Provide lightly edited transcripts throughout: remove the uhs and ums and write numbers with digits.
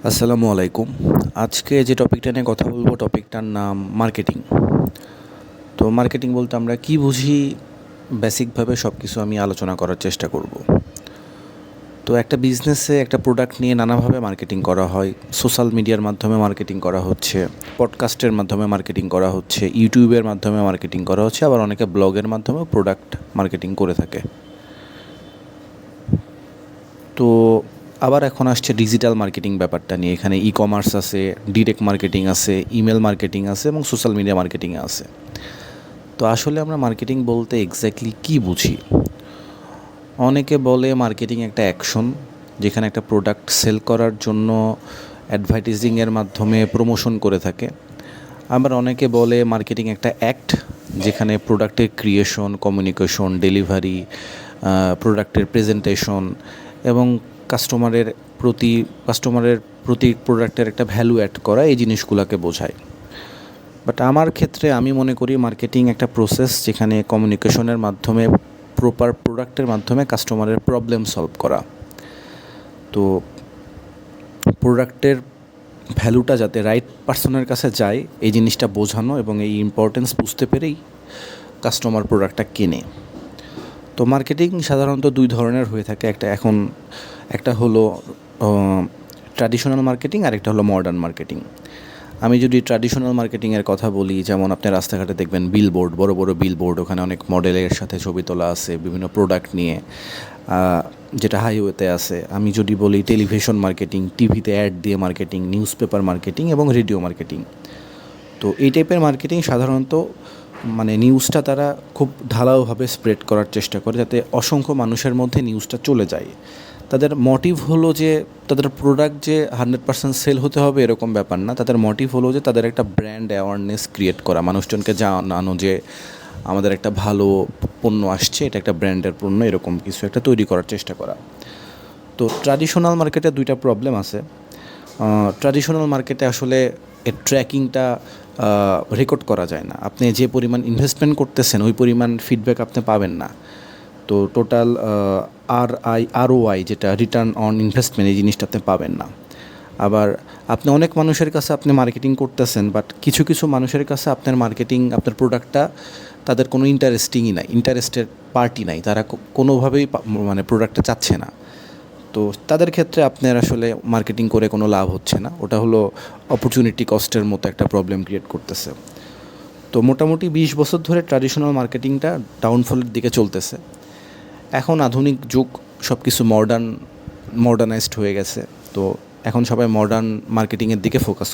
আসসালামু আলাইকুম। আজকে যে টপিকটা নিয়ে কথা বলবো টপিকটার নাম মার্কেটিং। তো মার্কেটিং বলতে আমরা কী বুঝি, বেসিকভাবে সব কিছু আমি আলোচনা করার চেষ্টা করব। তো একটা বিজনেসে একটা প্রোডাক্ট নিয়ে নানাভাবে মার্কেটিং করা হয়। সোশ্যাল মিডিয়ার মাধ্যমে মার্কেটিং করা হচ্ছে, পডকাস্টের মাধ্যমে মার্কেটিং করা হচ্ছে, ইউটিউবের মাধ্যমে মার্কেটিং করা হচ্ছে, আবার অনেকে ব্লগের মাধ্যমে প্রোডাক্ট মার্কেটিং করে থাকে। তো আবার এখন আসছে ডিজিটাল মার্কেটিং ব্যাপারটা নিয়ে। এখানে ই কমার্স আছে, ডিরেক্ট মার্কেটিং আছে, ইমেল মার্কেটিং আছে এবং সোশ্যাল মিডিয়া মার্কেটিং আছে। তো আসলে আমরা মার্কেটিং বলতে এক্স্যাক্টলি কী বুঝি? অনেকে বলে মার্কেটিং একটা অ্যাকশন, যেখানে একটা প্রোডাক্ট সেল করার জন্য অ্যাডভার্টাইজিংয়ের মাধ্যমে প্রমোশন করে থাকে। আবার অনেকে বলে মার্কেটিং একটা অ্যাক্ট, যেখানে প্রোডাক্টের ক্রিয়েশন, কমিউনিকেশন, ডেলিভারি, প্রোডাক্টের প্রেজেন্টেশন এবং কাস্টমারের প্রতি প্রোডাক্টের একটা ভ্যালু অ্যাড করা, এই জিনিসগুলোকে বোঝায়। বাট আমার ক্ষেত্রে আমি মনে করি মার্কেটিং একটা প্রসেস, যেখানে কমিউনিকেশনের মাধ্যমে প্রপার প্রোডাক্টের মাধ্যমে কাস্টমারের প্রবলেম সলভ করা। তো প্রোডাক্টের ভ্যালুটা যাতে রাইট পার্সনের কাছে যায়, এই জিনিসটা বোঝানো এবং এই ইম্পর্টেন্স বুঝতে পেরেই কাস্টমার প্রোডাক্টটা কেনে। তো মার্কেটিং সাধারণত দুই ধরনের হয়ে থাকে। একটা হলো ট্র্যাডিশনাল মার্কেটিং, আর একটা হলো মডার্ন মার্কেটিং। আমি যদি ট্র্যাডিশনাল মার্কেটিংয়ের কথা বলি, যেমন আপনি রাস্তাঘাটে দেখবেন বিলবোর্ড, বড় বড় বিলবোর্ড, ওখানে অনেক মডেলের সাথে ছবি তোলা আছে বিভিন্ন প্রোডাক্ট নিয়ে, যেটা হাইওয়েতে আছে। আমি যদি বলি টেলিভিশন মার্কেটিং, টিভিতে অ্যাড দিয়ে মার্কেটিং, নিউজ পেপার মার্কেটিং এবং রেডিও মার্কেটিং। তো এই টাইপের মার্কেটিং সাধারণত নিউজটা তারা খুব ঢালাওভাবে স্প্রেড করার চেষ্টা করে, যাতে অসংখ্য মানুষের মধ্যে নিউজটা চলে যায়। তাদের মোটিভ হলো যে তাদের প্রোডাক্ট যে 100% সেল হতে হবে এরকম ব্যাপার না। তাদের মোটিভ হলো যে তাদের একটা ব্র্যান্ড অ্যাওয়ারনেস ক্রিয়েট করা, মানুষজনকে জানানো যে আমাদের একটা ভালো পণ্য আসছে, এটা একটা ব্র্যান্ডের পণ্য, এরকম কিছু একটা তৈরি করার চেষ্টা করা। তো ট্র্যাডিশনাল মার্কেটে দুইটা প্রবলেম আছে। ট্র্যাডিশনাল মার্কেটে আসলে এর ট্র্যাকিংটা রেকর্ড করা যায় না। আপনি যে পরিমাণ ইনভেস্টমেন্ট করতেছেন ওই পরিমাণ ফিডব্যাক আপনি পাবেন না। তো টোটাল ROI, যেটা রিটার্ন অন ইনভেস্টমেন্ট, এই জিনিসটা আপনি পাবেন না। আবার আপনি অনেক মানুষের কাছে আপনি মার্কেটিং করতেছেন, বাট কিছু কিছু মানুষের কাছে আপনার মার্কেটিং, আপনার প্রোডাক্টটা তাদের কোনো ইন্টারেস্টেড পার্টি নাই, তারা কোনোভাবেই প্রোডাক্টটা চাচ্ছে না। তো তাদের ক্ষেত্রে আপনার আসলে মার্কেটিং করে কোনো লাভ হচ্ছে না। ওটা হলো অপরচুনিটি কস্টের মতো একটা প্রবলেম ক্রিয়েট করতেছে। তো মোটামুটি 20 বছর ধরে ট্র্যাডিশনাল মার্কেটিংটা ডাউনফলের দিকে চলতেছে। এখন আধুনিক যুগ, সব কিছু মডার্নাইজড হয়ে গেছে। তো এখন সবাই মডার্ন মার্কেটিংয়ের দিকে ফোকাস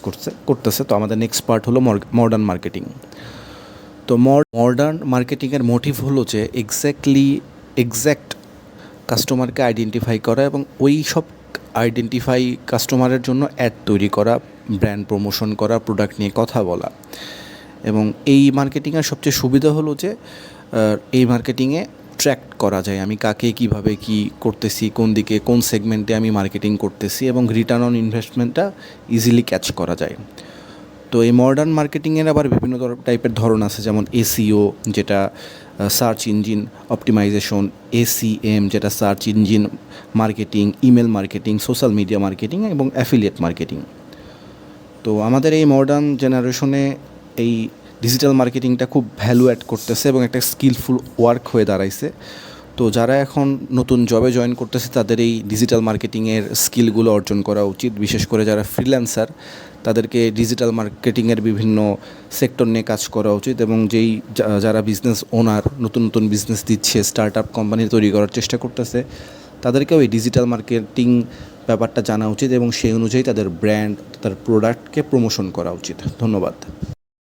করতেছে। তো আমাদের নেক্সট পার্ট হলো মডার্ন মার্কেটিং। তো মডার্ন মার্কেটিংয়ের মোটিভ হলো যে এক্স্যাক্ট কাস্টমারকে আইডেন্টিফাই করা এবং ওই সব আইডেন্টিফাই কাস্টমারের জন্য অ্যাড তৈরি করা, ব্র্যান্ড প্রমোশন করা, প্রোডাক্ট নিয়ে কথা বলা। এবং এই মার্কেটিংয়ের সবচেয়ে সুবিধা হলো যে এই মার্কেটিংয়ে ট্র্যাক করা যায় আমি কাকে কীভাবে কী করতেছি, কোন দিকে কোন সেগমেন্টে আমি মার্কেটিং করতেছি, এবং রিটার্ন অন ইনভেস্টমেন্টটা ইজিলি ক্যাচ করা যায়। তো এই মডার্ন মার্কেটিংয়ের আবার বিভিন্ন টাইপের ধরন আছে, যেমন SEO, যেটা সার্চ ইঞ্জিন অপটিমাইজেশন, ACM, যেটা search engine marketing, email marketing, social media marketing এবং অ্যাফিলিয়েট মার্কেটিং। তো আমাদের এই মডার্ন জেনারেশনে এই ডিজিটাল মার্কেটিংটা খুব ভ্যালু অ্যাড করতেছে এবং একটা স্কিলফুল ওয়ার্ক হয়ে দাঁড়াইছে। তো যারা এখন নতুন জবে জয়েন করতেছে, তাদের এই ডিজিটাল মার্কেটিংয়ের স্কিলগুলো অর্জন করা উচিত। বিশেষ করে যারা ফ্রিল্যান্সার, তাদেরকে ডিজিটাল মার্কেটিংয়ের বিভিন্ন সেক্টর নিয়ে কাজ করা উচিত। এবং যারা বিজনেস ওনার, নতুন নতুন বিজনেস দিচ্ছে, স্টার্ট আপ কোম্পানি তৈরি করার চেষ্টা করতেছে, তাদেরকেও এই ডিজিটাল মার্কেটিং ব্যাপারটা জানা উচিত এবং সেই অনুযায়ী তাদের ব্র্যান্ড, তাদের প্রোডাক্টকে প্রমোশন করা উচিত। ধন্যবাদ।